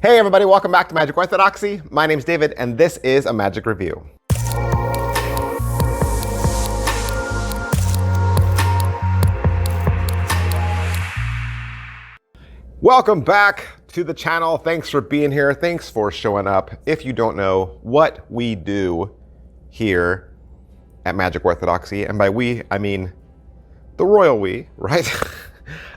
Hey everybody, welcome back to Magic Orthodoxy. My name's David, and this is a magic review. Welcome back to the channel. Thanks for being here. Thanks for showing up. If you don't know what we do here at Magic Orthodoxy, and by we, I mean the royal we, right?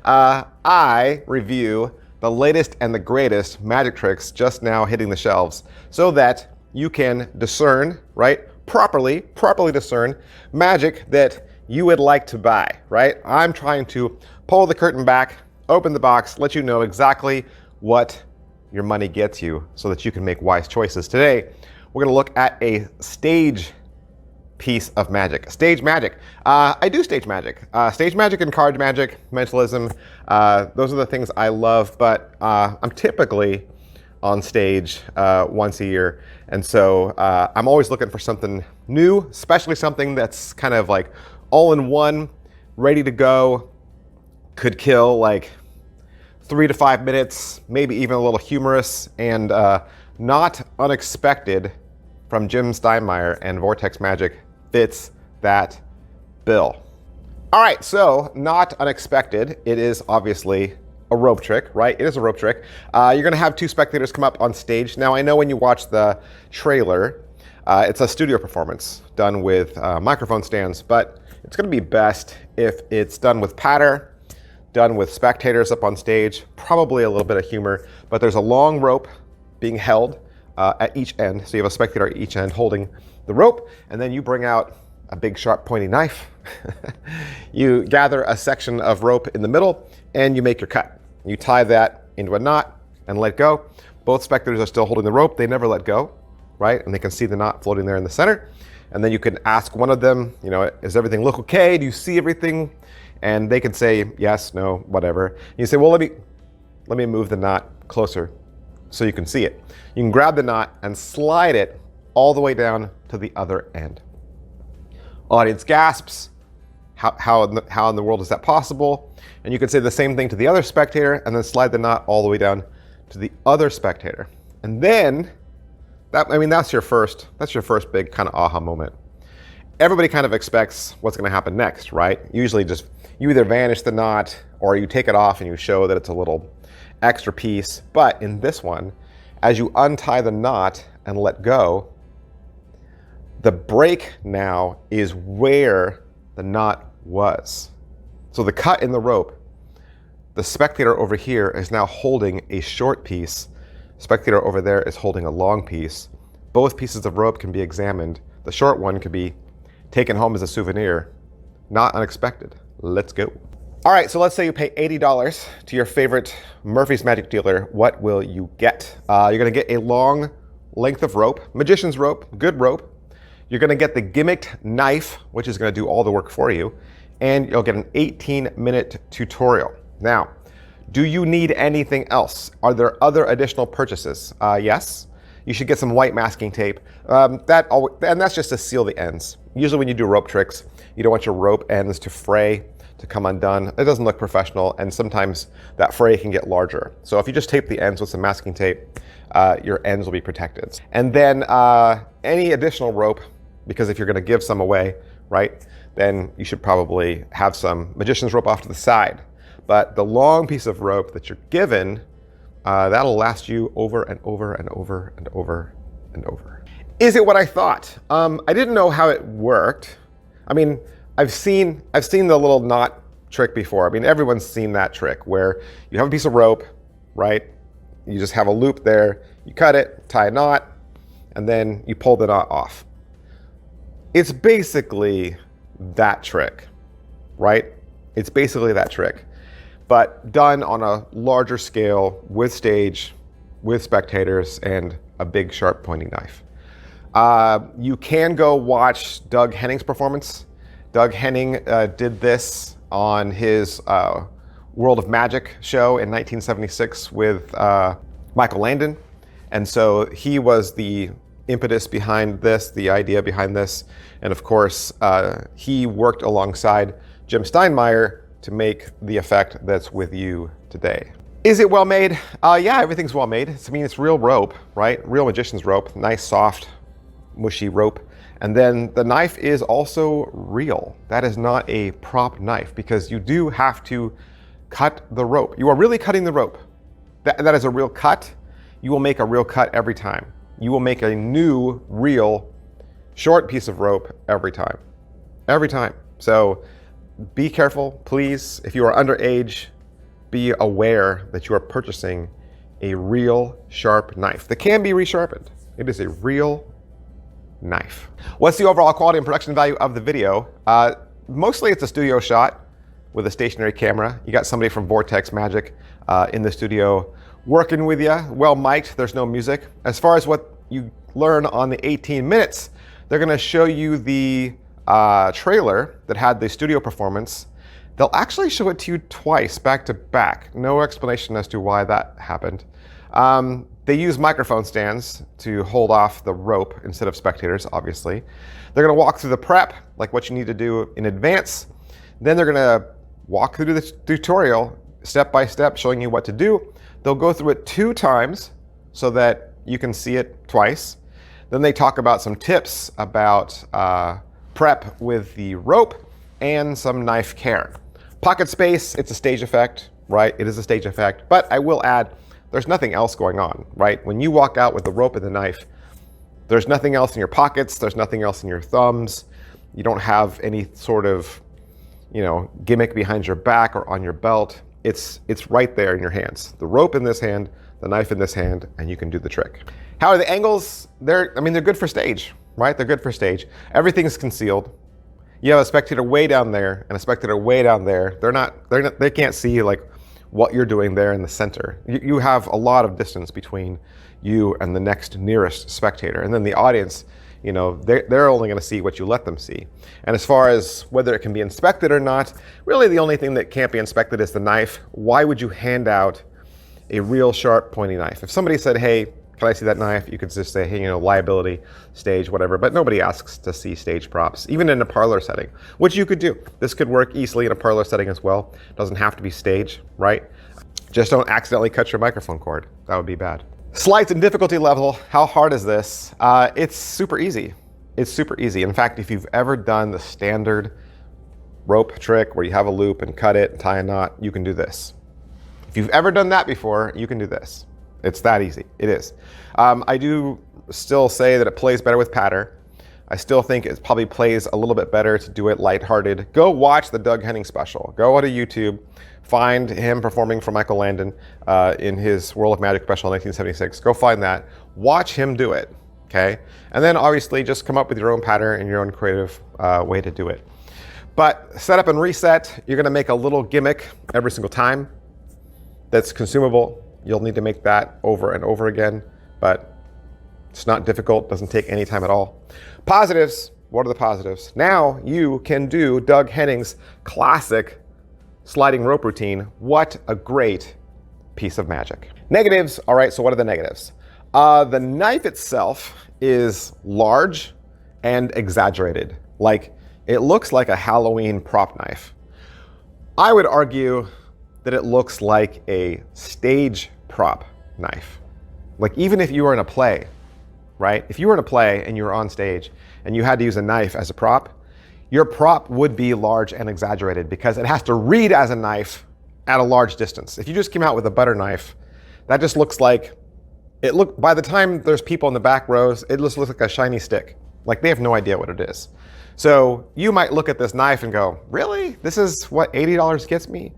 I review the latest and the greatest magic tricks just now hitting the shelves so that you can discern, right? Properly discern magic that you would like to buy, right? I'm trying to pull the curtain back, open the box, let you know exactly what your money gets you so that you can make wise choices. Today, we're gonna look at a stage piece of magic. Stage magic. I do stage magic. Stage magic and card magic, mentalism, those are the things I love, but I'm typically on stage once a year. And so I'm always looking for something new, especially something that's kind of like all in one, ready to go, could kill like 3 to 5 minutes, maybe even a little humorous and not unexpected from Jim Steinmeyer and Vortex Magic fits that bill. All right, so not unexpected. It is obviously a rope trick, right? It is a rope trick. You're gonna have 2 spectators come up on stage. Now I know when you watch the trailer, it's a studio performance done with microphone stands, but it's gonna be best if it's done with patter, done with spectators up on stage, probably a little bit of humor, but there's a long rope being held at each end. So you have a spectator at each end holding the rope, and then you bring out a big sharp pointy knife. You gather a section of rope in the middle and you make your cut. You tie that into a knot and let go. Both spectators are still holding the rope. They never let go, right? And they can see the knot floating there in the center. And then you can ask one of them, you know, does everything look okay? Do you see everything? And they can say yes, no, whatever. And you say, well, let me move the knot closer so you can see it. You can grab the knot and slide it all the way down to the other end. Audience gasps. How in the world is that possible? And you can say the same thing to the other spectator and then slide the knot all the way down to the other spectator. And then, that's your first big kind of aha moment. Everybody kind of expects what's gonna happen next, right? Usually just, you either vanish the knot or you take it off and you show that it's a little extra piece. But in this one, as you untie the knot and let go, the break now is where the knot was. So the cut in the rope, the spectator over here is now holding a short piece. Spectator over there is holding a long piece. Both pieces of rope can be examined. The short one could be taken home as a souvenir. Not unexpected. Let's go. All right, so let's say you pay $80 to your favorite Murphy's Magic dealer. What will you get? You're gonna get a long length of rope, magician's rope, good rope. You're gonna get the gimmicked knife, which is gonna do all the work for you, and you'll get an 18-minute tutorial. Now, do you need anything else? Are there other additional purchases? Yes. You should get some white masking tape. And that's just to seal the ends. Usually when you do rope tricks, you don't want your rope ends to fray, to come undone. It doesn't look professional, and sometimes that fray can get larger. So if you just tape the ends with some masking tape, your ends will be protected. And then any additional rope, because if you're gonna give some away, right, then you should probably have some magician's rope off to the side. But the long piece of rope that you're given, that'll last you over and over and over and over and over. Is it what I thought? I didn't know how it worked. I mean, I've seen the little knot trick before. I mean, everyone's seen that trick where you have a piece of rope, right? You just have a loop there, you cut it, tie a knot, and then you pull the knot off. It's basically that trick, right? It's basically that trick, but done on a larger scale with stage, with spectators, and a big sharp pointy knife. You can go watch Doug Henning's performance. Doug Henning did this on his World of Magic show in 1976 with Michael Landon. And so he was the impetus behind this, the idea behind this. And of course, he worked alongside Jim Steinmeyer to make the effect that's with you today. Is it well made? Yeah, everything's well made. I mean, it's real rope, right? Real magician's rope, nice, soft, mushy rope. And then the knife is also real. That is not a prop knife because you do have to cut the rope. You are really cutting the rope. That is a real cut. You will make a real cut every time. You will make a new, real, short piece of rope every time. Every time. So be careful, please. If you are underage, be aware that you are purchasing a real sharp knife that can be resharpened. It is a real knife. What's the overall quality and production value of the video? Mostly it's a studio shot with a stationary camera. You got somebody from Vortex Magic in the studio working with you, well mic'd, there's no music. As far as what you learn on the 18 minutes, they're gonna show you the trailer that had the studio performance. They'll actually show it to you twice, back to back. No explanation as to why that happened. They use microphone stands to hold off the rope instead of spectators, obviously. They're gonna walk through the prep, like what you need to do in advance. Then they're gonna walk through the tutorial step by step, showing you what to do. They'll go through it 2 times so that you can see it twice. Then they talk about some tips about prep with the rope and some knife care. Pocket space, it's a stage effect, right? It is a stage effect, but I will add, there's nothing else going on, right? When you walk out with the rope and the knife, there's nothing else in your pockets, there's nothing else in your thumbs. You don't have any sort of, gimmick behind your back or on your belt. It's right there in your hands. The rope in this hand, the knife in this hand, and you can do the trick. How are the angles? They're good for stage, right? They're good for stage. Everything's concealed. You have a spectator way down there and a spectator way down there. They can't see like what you're doing there in the center. You have a lot of distance between you and the next nearest spectator. And then the audience, they're only going to see what you let them see. And as far as whether it can be inspected or not, really the only thing that can't be inspected is the knife. Why would you hand out a real sharp pointy knife? If somebody said, hey, can I see that knife? You could just say, hey, liability, stage, whatever. But nobody asks to see stage props, even in a parlor setting, which you could do. This could work easily in a parlor setting as well. It doesn't have to be stage, right? Just don't accidentally cut your microphone cord. That would be bad. Slides and difficulty level. How hard is this? It's super easy. It's super easy. In fact, if you've ever done the standard rope trick where you have a loop and cut it and tie a knot, you can do this. If you've ever done that before, you can do this. It's that easy. It is. I do still say that it plays better with patter. I still think it probably plays a little bit better to do it lighthearted. Go watch the Doug Henning special. Go to YouTube, find him performing for Michael Landon in his World of Magic special in 1976. Go find that. Watch him do it, okay? And then obviously just come up with your own pattern and your own creative way to do it. But setup and reset, you're gonna make a little gimmick every single time that's consumable. You'll need to make that over and over again, but it's not difficult, doesn't take any time at all. Positives, what are the positives? Now you can do Doug Henning's classic sliding rope routine. What a great piece of magic. Negatives, all right, so what are the negatives? The knife itself is large and exaggerated. Like, it looks like a Halloween prop knife. I would argue that it looks like a stage prop knife. Like, even if you were in a play, right? If you were in a play and you were on stage and you had to use a knife as a prop, your prop would be large and exaggerated because it has to read as a knife at a large distance. If you just came out with a butter knife, that just looks like, by the time there's people in the back rows, it just looks like a shiny stick. Like, they have no idea what it is. So you might look at this knife and go, really? This is what $80 gets me?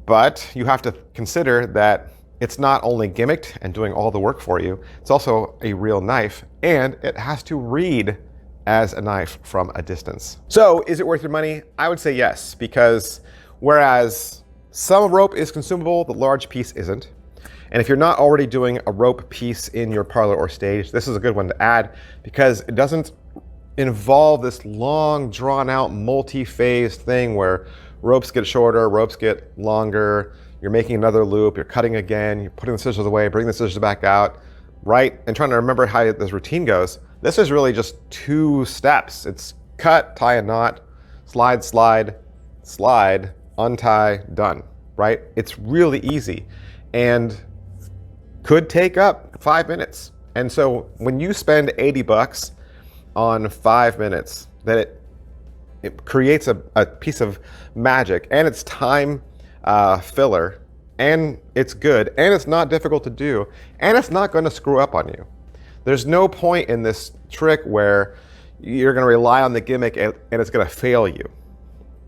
But you have to consider that it's not only gimmicked and doing all the work for you, it's also a real knife, and it has to read as a knife from a distance. So is it worth your money? I would say yes, because whereas some rope is consumable, the large piece isn't. And if you're not already doing a rope piece in your parlor or stage, this is a good one to add because it doesn't involve this long, drawn out, multi-phased thing where ropes get shorter, ropes get longer, you're making another loop, you're cutting again, you're putting the scissors away, bringing the scissors back out, right? And trying to remember how this routine goes. This is really just 2 steps. It's cut, tie a knot, slide, slide, slide, untie, done, right? It's really easy. and could take up 5 minutes. And so when you spend 80 bucks on 5 minutes, that it creates a piece of magic, and it's time filler, and it's good, and it's not difficult to do, and it's not going to screw up on you. There's no point in this trick where you're going to rely on the gimmick and it's going to fail you,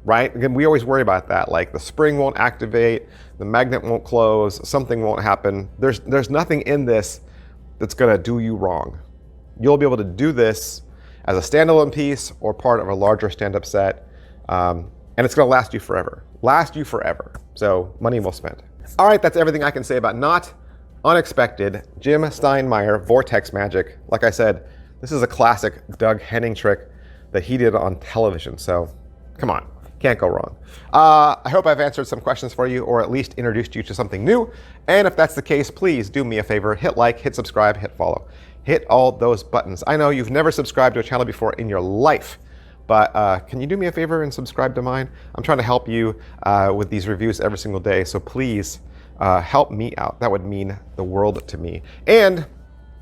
right? Again, we always worry about that. Like the spring won't activate, the magnet won't close, something won't happen. There's nothing in this that's going to do you wrong. You'll be able to do this as a standalone piece or part of a larger stand-up set, and it's going to last you forever. So money well spent. All right, that's everything I can say about not unexpected Jim Steinmeyer Vortex magic. Like I said, this is a classic Doug Henning trick that he did on television. So come on, can't go wrong. I hope I've answered some questions for you, or at least introduced you to something new. And if that's the case, please do me a favor, hit like, hit subscribe, hit follow. Hit all those buttons. I know you've never subscribed to a channel before in your life, but can you do me a favor and subscribe to mine? I'm trying to help you with these reviews every single day, so please help me out. That would mean the world to me. And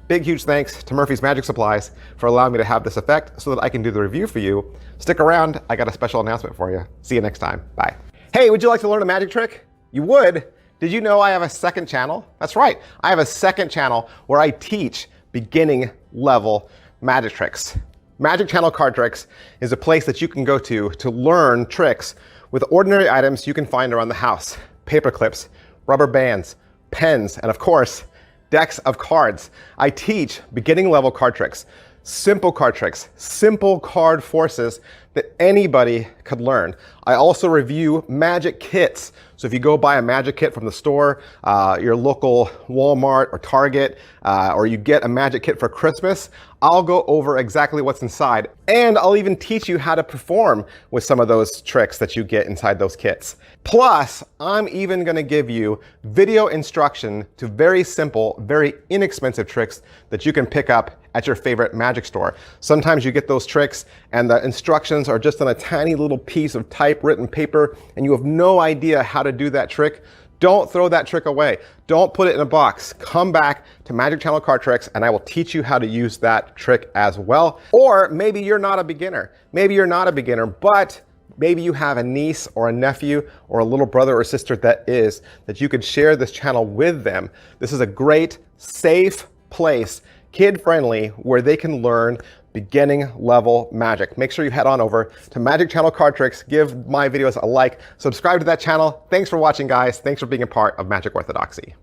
big, huge thanks to Murphy's Magic Supplies for allowing me to have this effect so that I can do the review for you. Stick around, I got a special announcement for you. See you next time, bye. Hey, would you like to learn a magic trick? You would? Did you know I have a second channel? That's right, I have a second channel where I teach beginning level magic tricks. Magic Channel Card Tricks is a place that you can go to learn tricks with ordinary items you can find around the house. Paper clips, rubber bands, pens, and of course, decks of cards. I teach beginning level card tricks, simple card forces that anybody could learn. I also review magic kits. So if you go buy a magic kit from the store, your local Walmart or Target, or you get a magic kit for Christmas, I'll go over exactly what's inside. And I'll even teach you how to perform with some of those tricks that you get inside those kits. Plus, I'm even gonna give you video instruction to very simple, very inexpensive tricks that you can pick up at your favorite magic store. Sometimes you get those tricks and the instructions are just on a tiny little piece of typewritten paper and you have no idea how to do that trick. Don't throw that trick away. Don't put it in a box. Come back to Magic Channel Card Tricks and I will teach you how to use that trick as well. Or maybe you're not a beginner. But maybe you have a niece or a nephew or a little brother or sister that you could share this channel with them. This is a great, safe place, kid-friendly, where they can learn beginning level magic. Make sure you head on over to Magic Channel Card Tricks, give my videos a like, subscribe to that channel. Thanks for watching, guys. Thanks for being a part of Magic Orthodoxy.